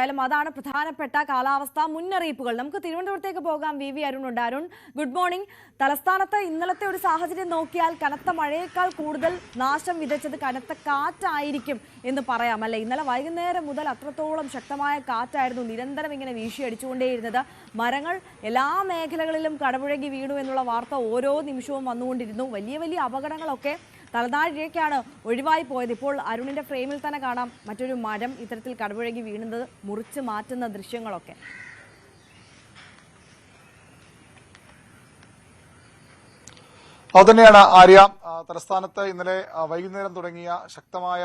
തീർച്ചയായും അതാണ് പ്രധാനപ്പെട്ട കാലാവസ്ഥാ മുന്നറിയിപ്പുകൾ. നമുക്ക് തിരുവനന്തപുരത്തേക്ക് പോകാം. വി അരുണുണ്ട്. Arun, good morning. തലസ്ഥാനത്ത് ഇന്നലത്തെ ഒരു സാഹചര്യം നോക്കിയാൽ കനത്ത മഴയേക്കാൾ കൂടുതൽ നാശം വിതച്ചത് കനത്ത കാറ്റായിരിക്കും എന്ന് പറയാം അല്ലെ? ഇന്നലെ വൈകുന്നേരം മുതൽ അത്രത്തോളം ശക്തമായ കാറ്റായിരുന്നു നിരന്തരം ഇങ്ങനെ വീശിയടിച്ചുകൊണ്ടേയിരുന്നത്. മരങ്ങൾ എല്ലാ മേഖലകളിലും കടപുഴകി വീണു എന്നുള്ള വാർത്ത ഓരോ നിമിഷവും വന്നുകൊണ്ടിരുന്നു. വലിയ വലിയ അപകടങ്ങളൊക്കെ തലനാഴിലേക്കാണ് ഒഴിവായി പോയത്. ഇപ്പോൾ അരുണിന്റെ ഫ്രെയിമിൽ തന്നെ കാണാം മറ്റൊരു മരം ഇത്തരത്തിൽ കടപുഴകി വീണത്, മുറിച്ച് മാറ്റുന്ന ദൃശ്യങ്ങളൊക്കെ. അതുതന്നെയാണ് ആര്യ. തലസ്ഥാനത്ത് ഇന്നലെ വൈകുന്നേരം തുടങ്ങിയ ശക്തമായ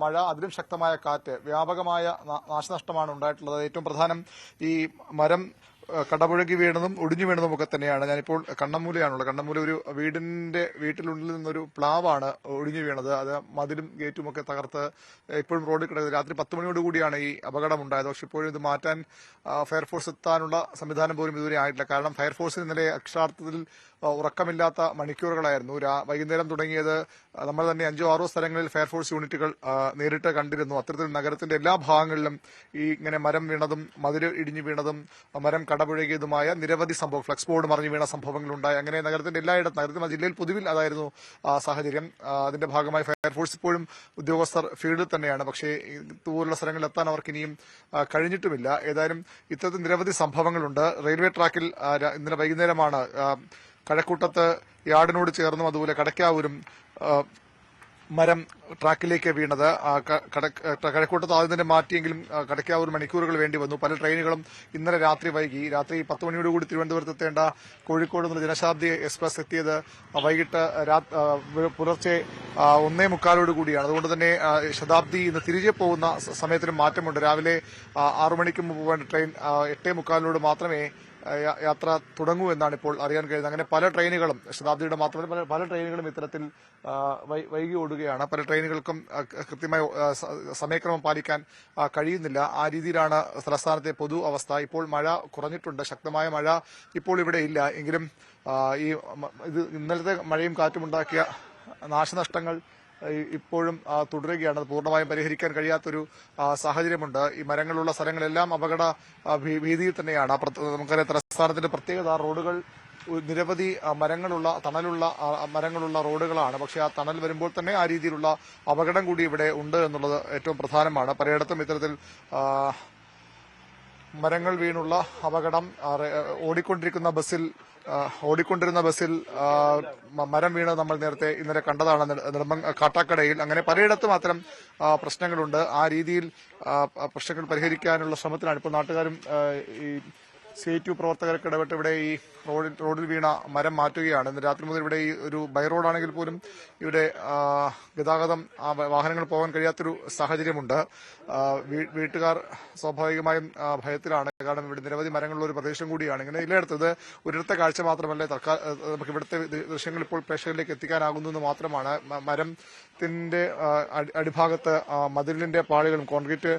മഴ, അതിലും ശക്തമായ കാറ്റ്, വ്യാപകമായ നാശനഷ്ടമാണ് ഉണ്ടായിട്ടുള്ളത്. ഏറ്റവും പ്രധാനം ഈ മരം കടപുഴകി വീണതും ഒടിഞ്ഞു വീണതും ഒക്കെ തന്നെയാണ്. ഞാനിപ്പോൾ കണ്ണമ്മൂലയാണുള്ളത്. കണ്ണമ്മൂല ഒരു വീട്ടിനുള്ളിൽ നിന്നൊരു പ്ലാവാണ് ഒടിഞ്ഞു വീണത്. അത് മതിലും ഗേറ്റും ഒക്കെ തകർത്ത് ഇപ്പോഴും റോഡിൽ കിടക്കുന്നത്. രാത്രി 10 മണിയോടുകൂടിയാണ് ഈ അപകടം ഉണ്ടായത്. പക്ഷെ ഇപ്പോഴും ഇത് മാറ്റാൻ ഫയർഫോഴ്സ് എത്താനുള്ള സംവിധാനം പോലും ഇതുവരെ ആയിട്ടില്ല. കാരണം ഫയർഫോഴ്സിന് ഇന്നലെ അക്ഷരാർത്ഥത്തിൽ ഉറക്കമില്ലാത്ത മണിക്കൂറുകളായിരുന്നു. വൈകുന്നേരം തുടങ്ങിയത് നമ്മൾ തന്നെ 5-6 സ്ഥലങ്ങളിൽ ഫയർഫോഴ്സ് യൂണിറ്റുകൾ നേരിട്ട് കണ്ടിരുന്നു. അത്തരത്തിൽ നഗരത്തിന്റെ എല്ലാ ഭാഗങ്ങളിലും ഈ ഇങ്ങനെ മരം വീണതും മതിൽ ഇടിഞ്ഞു വീണതും മരം കടപുഴകിയതുമായ നിരവധി സംഭവം, ഫ്ലക്സ് ബോർഡ് മറിഞ്ഞു വീണ സംഭവങ്ങളുണ്ടായി. അങ്ങനെ നഗരത്തിന്റെ എല്ലായിടത്തും ജില്ലയിൽ പൊതുവിൽ അതായിരുന്നു സാഹചര്യം. അതിന്റെ ഭാഗമായി ഫയർഫോഴ്സ് ഇപ്പോഴും ഉദ്യോഗസ്ഥർ ഫീൽഡിൽ തന്നെയാണ്. പക്ഷേ ഇതുപോലുള്ള സ്ഥലങ്ങളിൽ എത്താൻ അവർക്ക് ഇനിയും കഴിഞ്ഞിട്ടുമില്ല. ഏതായാലും ഇത്തരത്തിൽ നിരവധി സംഭവങ്ങളുണ്ട്. റെയിൽവേ ട്രാക്കിൽ ഇന്നലെ വൈകുന്നേരമാണ് കഴക്കൂട്ടത്ത് യാർഡിനോട് ചേർന്നും അതുപോലെ കടക്കാവൂരും മരം ട്രാക്കിലേക്ക് വീണത്. കഴക്കൂട്ടത്ത് ആദ്യം തന്നെ മാറ്റിയെങ്കിലും കടക്കാവൂർ മണിക്കൂറുകൾ വേണ്ടി വന്നു. പല ട്രെയിനുകളും ഇന്നലെ രാത്രി വൈകി. രാത്രി 10 മണിയോടുകൂടി തിരുവനന്തപുരത്ത് എത്തേണ്ട കോഴിക്കോട് നിന്ന് ജനശതാബ്ദി എക്സ്പ്രസ് എത്തിയത് വൈകിട്ട് പുലർച്ചെ 1:45 കൂടിയാണ്. അതുകൊണ്ട് തന്നെ ശതാബ്ദി ഇന്ന് തിരികെ പോകുന്ന സമയത്തിന് മാറ്റമുണ്ട്. രാവിലെ 6 മണിക്ക് മുമ്പ് പോകേണ്ട ട്രെയിൻ 8:45 മാത്രമേ യാത്ര തുടങ്ങൂ എന്നാണ് ഇപ്പോൾ അറിയാൻ കഴിയുന്നത്. അങ്ങനെ പല ട്രെയിനുകളും, ശതാബ്ദിയുടെ മാത്രമല്ല പല ട്രെയിനുകളും ഇത്തരത്തിൽ വൈകി ഓടുകയാണ്. പല ട്രെയിനുകൾക്കും കൃത്യമായ സമയക്രമം പാലിക്കാൻ കഴിയുന്നില്ല. ആ രീതിയിലാണ് തലസ്ഥാനത്തെ പൊതു അവസ്ഥ. ഇപ്പോൾ മഴ കുറഞ്ഞിട്ടുണ്ട്. ശക്തമായ മഴ ഇപ്പോൾ ഇവിടെ ഇല്ല. എങ്കിലും ഇത് ഇന്നലത്തെ മഴയും കാറ്റുമുണ്ടാക്കിയ നാശനഷ്ടങ്ങൾ ഇപ്പോഴും തുടരുകയാണ്. അത് പൂർണ്ണമായും പരിഹരിക്കാൻ കഴിയാത്തൊരു സാഹചര്യമുണ്ട്. ഈ മരങ്ങളുള്ള സ്ഥലങ്ങളെല്ലാം അപകട ഭീതിയിൽ തന്നെയാണ്. നമുക്കറിയാം തലസ്ഥാനത്തിന്റെ പ്രത്യേകത റോഡുകൾ നിരവധി തണലുള്ള മരങ്ങളുള്ള റോഡുകളാണ്. പക്ഷെ ആ തണൽ വരുമ്പോൾ തന്നെ ആ രീതിയിലുള്ള അപകടം കൂടി ഇവിടെ ഉണ്ട് എന്നുള്ളത് ഏറ്റവും പ്രധാനമാണ്. പലയിടത്തും ഇത്തരത്തിൽ മരങ്ങൾ വീണുള്ള അപകടം. ഓടിക്കൊണ്ടിരുന്ന ബസ്സിൽ മരം വീണ് നമ്മൾ ഇന്നലെ കണ്ടതാണ് കാട്ടാക്കടയിൽ. അങ്ങനെ പലയിടത്തും അത്തരം പ്രശ്നങ്ങളുണ്ട്. ആ രീതിയിൽ പ്രശ്നങ്ങൾ പരിഹരിക്കാനുള്ള ശ്രമത്തിലാണ് ഇപ്പോൾ നാട്ടുകാരും ഈ CITU പ്രവർത്തകർക്ക് ഇടപെട്ട് ഇവിടെ ഈ റോഡിൽ വീണ മരം മാറ്റുകയാണ്. ഇന്ന് രാത്രി മുതൽ ഇവിടെ ഈ ഒരു ബൈ റോഡാണെങ്കിൽ പോലും ഇവിടെ ഗതാഗതം വാഹനങ്ങൾ പോകാൻ കഴിയാത്തൊരു സാഹചര്യമുണ്ട്. വീട്ടുകാർ സ്വാഭാവികമായും ഭയത്തിലാണ്. കാരണം ഇവിടെ നിരവധി മരങ്ങളുള്ള ഒരു പ്രദേശം കൂടിയാണ്. ഇങ്ങനെ എല്ലായിടത്തും ഇത് ഒരിടത്തെ കാഴ്ച മാത്രമല്ല, നമുക്ക് ഇവിടുത്തെ ദൃശ്യങ്ങൾ ഇപ്പോൾ പ്രേക്ഷകരിലേക്ക് എത്തിക്കാനാകുന്നു മാത്രമാണ്. മരത്തിന്റെ അടിഭാഗത്ത് മതിലിന്റെ പാളികളും കോൺക്രീറ്റ്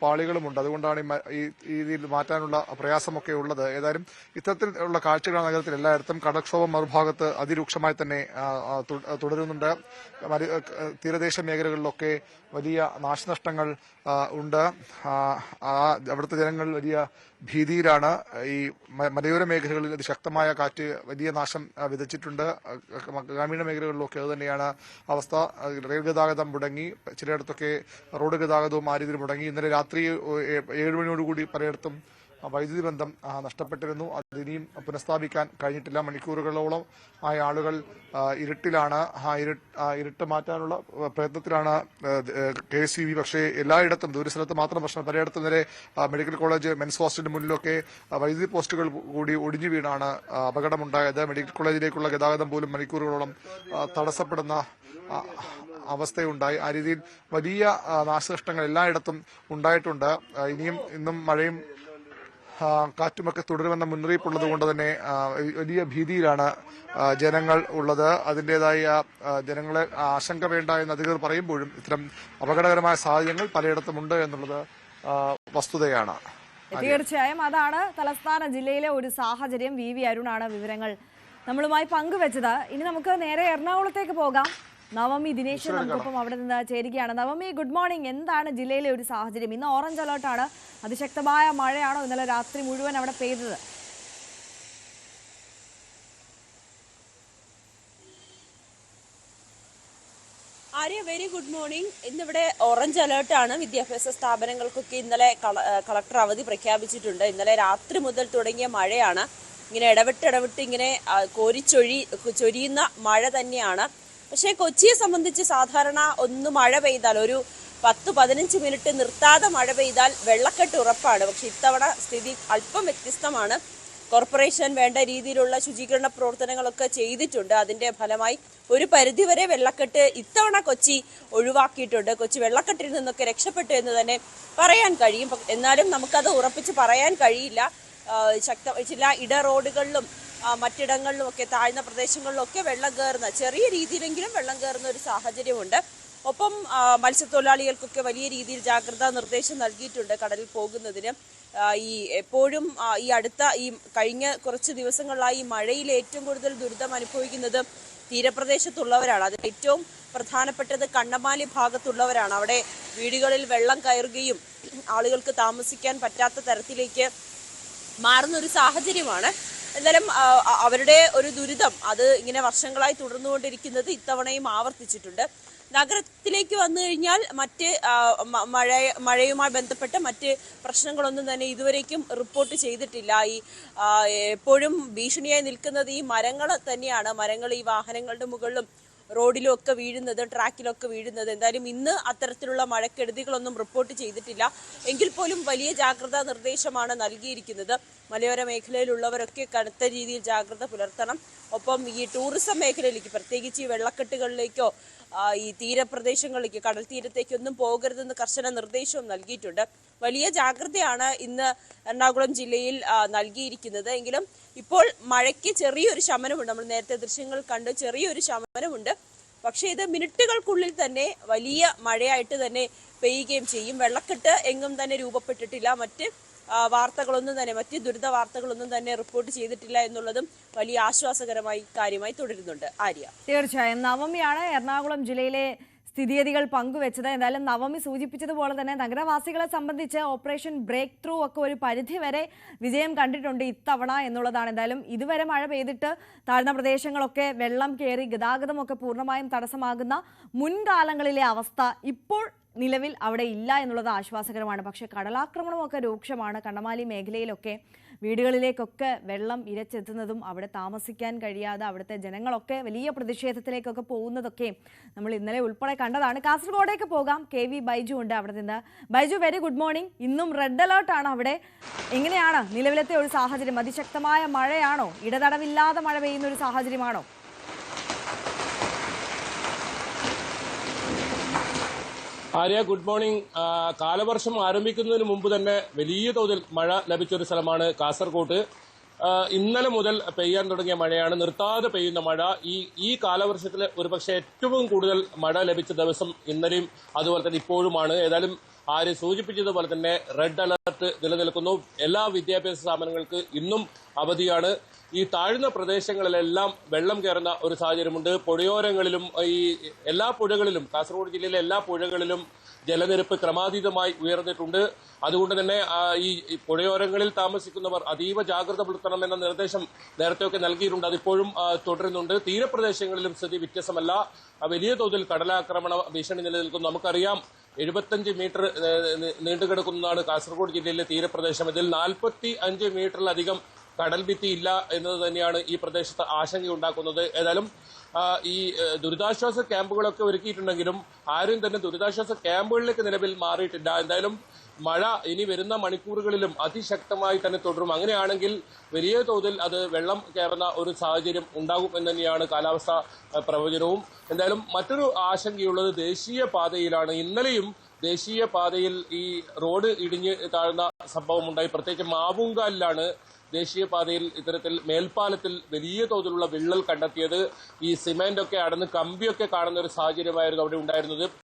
പാളികളുമുണ്ട്. അതുകൊണ്ടാണ് ഈ രീതിയിൽ മാറ്റാനുള്ള പ്രയാസമൊക്കെ ഉള്ളത്. ഏതായാലും ഇത്തരത്തിലുള്ള കാഴ്ചകളാണ് നഗരത്തിൽ എല്ലായിടത്തും. കടക്ഷോഭം മറുഭാഗത്ത് അതിരൂക്ഷമായി തന്നെ തുടരുന്നുണ്ട്. തീരദേശ മേഖലകളിലൊക്കെ വലിയ നാശനഷ്ടങ്ങൾ ഉണ്ട്. അവിടുത്തെ ജനങ്ങൾ വലിയ ഭീതിയിലാണ്. ഈ മലയോര മേഖലകളിൽ അതിശക്തമായ കാറ്റ് വലിയ നാശം വിതച്ചിട്ടുണ്ട്. ഗ്രാമീണ മേഖലകളിലൊക്കെ അതുതന്നെയാണ് അവസ്ഥ. റെയിൽ ഗതാഗതം മുടങ്ങി, ചിലയിടത്തൊക്കെ റോഡ് ഗതാഗതവും ആ രീതിയിൽ മുടങ്ങി. ഇന്നലെ രാത്രി 7 മണിയോടുകൂടി പലയിടത്തും വൈദ്യുതി ബന്ധം നഷ്ടപ്പെട്ടിരുന്നു. അതിനിയും പുനഃസ്ഥാപിക്കാൻ കഴിഞ്ഞിട്ടില്ല. മണിക്കൂറുകളോളം ആയ ആളുകൾ ഇരുട്ടിലാണ്. ഇരുട്ട് മാറ്റാനുള്ള പ്രയത്നത്തിലാണ് KSEB. പക്ഷേ എല്ലായിടത്തും ദൂരസ്ഥലത്ത് മാത്രം പ്രശ്നം. പലയിടത്തും നേരെ മെഡിക്കൽ കോളേജ് മെൻസ് ഹോസ്റ്റലിന്റെ മുന്നിലൊക്കെ വൈദ്യുതി പോസ്റ്റുകൾ കൂടി ഒടിഞ്ഞു വീണാണ് അപകടമുണ്ടായത്. മെഡിക്കൽ കോളേജിലേക്കുള്ള ഗതാഗതം പോലും മണിക്കൂറുകളോളം തടസ്സപ്പെടുന്ന അവസ്ഥയുണ്ടായി. ആ രീതിയിൽ വലിയ നാശനഷ്ടങ്ങൾ എല്ലായിടത്തും ഉണ്ടായിട്ടുണ്ട്. ഇന്നും മഴയും കാറ്റുമൊക്കെ തുടരുമെന്ന മുന്നറിയിപ്പുള്ളത് കൊണ്ട് തന്നെ വലിയ ഭീതിയിലാണ് ജനങ്ങൾ ഉള്ളത്. അതിൻ്റെതായ ജനങ്ങളെ ആശങ്ക വേണ്ട എന്ന് അധികൃതർ പറയുമ്പോഴും ഇത്തരം അപകടകരമായ സാഹചര്യങ്ങൾ പലയിടത്തും ഉണ്ട് എന്നുള്ളത് വസ്തുതയാണ്. തീർച്ചയായും അതാണ് തലസ്ഥാന ജില്ലയിലെ ഒരു സാഹചര്യം. വി അരുണാണ് വിവരങ്ങൾ നമ്മളുമായി പങ്കുവെച്ചത്. ഇനി നമുക്ക് നേരെ എറണാകുളത്തേക്ക് പോകാം. നവമി ദിനേശ് നമുക്കൊപ്പം അവിടെ നിന്ന് ചേരുകയാണ്. Navami, good morning. എന്താണ് ജില്ലയിലെ ഒരു സാഹചര്യം? ഇന്ന് ഓറഞ്ച് അലേർട്ടാണ്. അതിശക്തമായ മഴയാണോ ഇന്നലെ രാത്രി മുഴുവൻ അവിടെ പെയ്തത്? Arya, very good morning. ഇന്നിവിടെ ഓറഞ്ച് അലേർട്ടാണ്. വിദ്യാഭ്യാസ സ്ഥാപനങ്ങൾക്കൊക്കെ ഇന്നലെ കളക്ടർ അവധി പ്രഖ്യാപിച്ചിട്ടുണ്ട്. ഇന്നലെ രാത്രി മുതൽ തുടങ്ങിയ മഴയാണ്. ഇങ്ങനെ ഇടവിട്ട് ഇങ്ങനെ ചൊരിയുന്ന മഴ തന്നെയാണ്. പക്ഷേ കൊച്ചിയെ സംബന്ധിച്ച് സാധാരണ ഒന്ന് മഴ പെയ്താൽ ഒരു 10-15 മിനിറ്റ് നിർത്താതെ മഴ പെയ്താൽ വെള്ളക്കെട്ട് ഉറപ്പാണ്. പക്ഷെ ഇത്തവണ സ്ഥിതി അല്പം വ്യത്യസ്തമാണ്. കോർപ്പറേഷൻ വേണ്ട രീതിയിലുള്ള ശുചീകരണ പ്രവർത്തനങ്ങളൊക്കെ ചെയ്തിട്ടുണ്ട്. അതിന്റെ ഫലമായി ഒരു പരിധിവരെ വെള്ളക്കെട്ട് ഇത്തവണ കൊച്ചി ഒഴിവാക്കിയിട്ടുണ്ട്. കൊച്ചി വെള്ളക്കെട്ടിൽ നിന്നൊക്കെ രക്ഷപ്പെട്ടു എന്ന് തന്നെ പറയാൻ കഴിയും. എന്നാലും നമുക്കത് ഉറപ്പിച്ച് പറയാൻ കഴിയില്ല. ചില ഇട റോഡുകളിലും മറ്റിടങ്ങളിലും ഒക്കെ താഴ്ന്ന പ്രദേശങ്ങളിലൊക്കെ വെള്ളം കയറുന്ന, ചെറിയ രീതിയിലെങ്കിലും വെള്ളം കയറുന്ന ഒരു സാഹചര്യമുണ്ട്. ഒപ്പം മത്സ്യത്തൊഴിലാളികൾക്കൊക്കെ വലിയ രീതിയിൽ ജാഗ്രതാ നിർദ്ദേശം നൽകിയിട്ടുണ്ട് കടലിൽ പോകുന്നതിന്. എപ്പോഴും ഈ കഴിഞ്ഞ കുറച്ച് ദിവസങ്ങളിലായി മഴയിൽ ഏറ്റവും കൂടുതൽ ദുരിതം അനുഭവിക്കുന്നത് തീരപ്രദേശത്തുള്ളവരാണ്. അതിൽ ഏറ്റവും പ്രധാനപ്പെട്ടത് കണ്ണമാലി ഭാഗത്തുള്ളവരാണ്. അവിടെ വീടുകളിൽ വെള്ളം കയറുകയും ആളുകൾക്ക് താമസിക്കാൻ പറ്റാത്ത തരത്തിലേക്ക് മാറുന്ന ഒരു സാഹചര്യമാണ്. എന്തായാലും അവരുടെ ഒരു ദുരിതം അത് ഇങ്ങനെ വർഷങ്ങളായി തുടർന്നുകൊണ്ടിരിക്കുന്നത് ഇത്തവണയും ആവർത്തിച്ചിട്ടുണ്ട്. നഗരത്തിലേക്ക് വന്നു കഴിഞ്ഞാൽ മറ്റ് മഴയുമായി ബന്ധപ്പെട്ട മറ്റ് പ്രശ്നങ്ങളൊന്നും തന്നെ ഇതുവരേക്കും റിപ്പോർട്ട് ചെയ്തിട്ടില്ല. എപ്പോഴും ഭീഷണിയായി നിൽക്കുന്നത് ഈ മരങ്ങൾ തന്നെയാണ്. മരങ്ങൾ ഈ വാഹനങ്ങളുടെ മുകളിലും റോഡിലും ഒക്കെ വീഴുന്നത്, ട്രാക്കിലൊക്കെ വീഴുന്നത്. എന്തായാലും ഇന്ന് അത്തരത്തിലുള്ള മഴക്കെടുതികളൊന്നും റിപ്പോർട്ട് ചെയ്തിട്ടില്ല. എങ്കിൽ പോലും വലിയ ജാഗ്രതാ നിർദ്ദേശമാണ് നൽകിയിരിക്കുന്നത്. മലയോര മേഖലയിലുള്ളവരൊക്കെ കടുത്ത രീതിയിൽ ജാഗ്രത പുലർത്തണം. ഒപ്പം ഈ ടൂറിസം മേഖലയിലേക്ക്, പ്രത്യേകിച്ച് ഈ വെള്ളക്കെട്ടുകളിലേക്കോ ഈ തീരപ്രദേശങ്ങളിലേക്ക്, കടൽ തീരത്തേക്കൊന്നും പോകരുതെന്ന് കർശന നിർദ്ദേശവും നൽകിയിട്ടുണ്ട്. വലിയ ജാഗ്രതയാണ് ഇന്ന് എറണാകുളം ജില്ലയിൽ നൽകിയിരിക്കുന്നത്. എങ്കിലും ഇപ്പോൾ മഴയ്ക്ക് ചെറിയൊരു ശമനമുണ്ട്. നമ്മൾ നേരത്തെ ദൃശ്യങ്ങൾ കണ്ട് ചെറിയൊരു ശമനമുണ്ട്. പക്ഷേ ഇത് മിനിറ്റുകൾക്കുള്ളിൽ തന്നെ വലിയ മഴയായിട്ട് തന്നെ പെയ്യുകയും ചെയ്യും. വെള്ളക്കെട്ട് എങ്ങും തന്നെ രൂപപ്പെട്ടിട്ടില്ല. മറ്റ് ദുരിത വാർത്തകളൊന്നും തന്നെ റിപ്പോർട്ട് ചെയ്തിട്ടില്ല എന്നുള്ളതും വലിയ ആശ്വാസകരമായി കാര്യമായി തുടരുന്നുണ്ട്. ആര്യ, തീർച്ചയായും നവമിയാണ് എറണാകുളം ജില്ലയിലെ സ്ഥിതിഗതികൾ പങ്കുവെച്ചത്. എന്തായാലും നവമി സൂചിപ്പിച്ചതുപോലെ തന്നെ നഗരവാസികളെ സംബന്ധിച്ച് ഓപ്പറേഷൻ ബ്രേക്ക് ത്രൂ ഒക്കെ ഒരു പരിധിവരെ വിജയം കണ്ടിട്ടുണ്ട് ഇത്തവണ എന്നുള്ളതാണ്. എന്തായാലും ഇതുവരെ മഴ പെയ്തിട്ട് താഴ്ന്ന പ്രദേശങ്ങളൊക്കെ വെള്ളം കയറി ഗതാഗതമൊക്കെ പൂർണ്ണമായും തടസ്സമാകുന്ന മുൻകാലങ്ങളിലെ അവസ്ഥ ഇപ്പോൾ നിലവിൽ അവിടെ ഇല്ല എന്നുള്ളത് ആശ്വാസകരമാണ്. പക്ഷേ കടലാക്രമണമൊക്കെ രൂക്ഷമാണ്. കണ്ണമാലി മേഖലയിലൊക്കെ വീടുകളിലേക്കൊക്കെ വെള്ളം ഇരച്ചെത്തുന്നതും അവിടെ താമസിക്കാൻ കഴിയാതെ അവിടുത്തെ ജനങ്ങളൊക്കെ വലിയ പ്രതിഷേധത്തിലേക്കൊക്കെ പോകുന്നതൊക്കെ നമ്മൾ ഇന്നലെ ഉൾപ്പെടെ കണ്ടതാണ്. കാസർഗോഡേക്ക് പോകാം. KV ബൈജു ഉണ്ട് അവിടെ നിന്ന്. Baiju, very good morning. ഇന്നും റെഡ് അലേർട്ടാണ് അവിടെ. എങ്ങനെയാണ് നിലവിലത്തെ ഒരു സാഹചര്യം? അതിശക്തമായ മഴയാണോ? ഇടതടവില്ലാതെ മഴ പെയ്യുന്ന ഒരു സാഹചര്യമാണോ? Arya, good morning. കാലവർഷം ആരംഭിക്കുന്നതിന് മുമ്പ് തന്നെ വലിയ തോതിൽ മഴ ലഭിച്ചൊരു സ്ഥലമാണ് കാസർഗോഡ്. ഇന്നലെ മുതൽ പെയ്യാൻ തുടങ്ങിയ മഴയാണ്, നിർത്താതെ പെയ്യുന്ന മഴ. ഈ കാലവർഷത്തിൽ ഒരുപക്ഷെ ഏറ്റവും കൂടുതൽ മഴ ലഭിച്ച ദിവസം ഇന്നലെയും അതുപോലെ തന്നെ ഇപ്പോഴുമാണ്. ഏതായാലും ആര് സൂചിപ്പിച്ചതുപോലെ തന്നെ റെഡ് അലർട്ട് നിലനിൽക്കുന്നു. എല്ലാ വിദ്യാഭ്യാസ സ്ഥാപനങ്ങൾക്ക് ഇന്നും അവധിയാണ്. ഈ താഴ്ന്ന പ്രദേശങ്ങളിലെല്ലാം വെള്ളം കയറുന്ന ഒരു സാഹചര്യമുണ്ട്. പുഴയോരങ്ങളിലും എല്ലാ പുഴകളിലും, കാസർഗോഡ് ജില്ലയിലെ എല്ലാ പുഴകളിലും ജലനിരപ്പ് ക്രമാതീതമായി ഉയർന്നിട്ടുണ്ട്. അതുകൊണ്ട് തന്നെ ഈ പുഴയോരങ്ങളിൽ താമസിക്കുന്നവർ അതീവ ജാഗ്രത പുലർത്തണമെന്ന നിർദ്ദേശം നേരത്തെയൊക്കെ നൽകിയിട്ടുണ്ട്. അതിപ്പോഴും തുടരുന്നുണ്ട്. തീരപ്രദേശങ്ങളിലും സ്ഥിതി വ്യത്യസ്തമല്ല. വലിയ തോതിൽ കടലാക്രമണ ഭീഷണി നിലനിൽക്കുന്നു. നമുക്കറിയാം 75 മീറ്റർ നീണ്ടുകിടക്കുന്നതാണ് കാസർഗോഡ് ജില്ലയിലെ തീരപ്രദേശം. ഇതിൽ 45 മീറ്ററിലധികം കടൽ ഭിത്തി ഇല്ല എന്നത് തന്നെയാണ് ഈ പ്രദേശത്ത് ആശങ്കയുണ്ടാക്കുന്നത്. ഏതായാലും ഈ ദുരിതാശ്വാസ ക്യാമ്പുകളൊക്കെ ഒരുക്കിയിട്ടുണ്ടെങ്കിലും ആരും തന്നെ ദുരിതാശ്വാസ ക്യാമ്പുകളിലേക്ക് നിലവിൽ മാറിയിട്ടില്ല. എന്തായാലും മഴ ഇനി വരുന്ന മണിക്കൂറുകളിലും അതിശക്തമായി തന്നെ തുടരും. അങ്ങനെയാണെങ്കിൽ വലിയ തോതിൽ അത് വെള്ളം കയറുന്ന ഒരു സാഹചര്യം ഉണ്ടാകും എന്ന് തന്നെയാണ് കാലാവസ്ഥാ പ്രവചനവും. എന്തായാലും മറ്റൊരു ആശങ്കയുള്ളത് ദേശീയപാതയിലാണ്. ഇന്നലെയും ദേശീയപാതയിൽ ഈ റോഡ് ഇടിഞ്ഞ് താഴ്ന്ന സംഭവമുണ്ടായി. പ്രത്യേകിച്ച് മാവുങ്കാലിലാണ് ദേശീയപാതയിൽ ഇത്തരത്തിൽ മേൽപ്പാലത്തിൽ വലിയ തോതിലുള്ള വിള്ളൽ കണ്ടെത്തിയത്. ഈ സിമെന്റ് ഒക്കെ അടന്ന് കമ്പിയൊക്കെ കാണുന്ന ഒരു സാഹചര്യമായിരുന്നു അവിടെ ഉണ്ടായിരുന്നത്.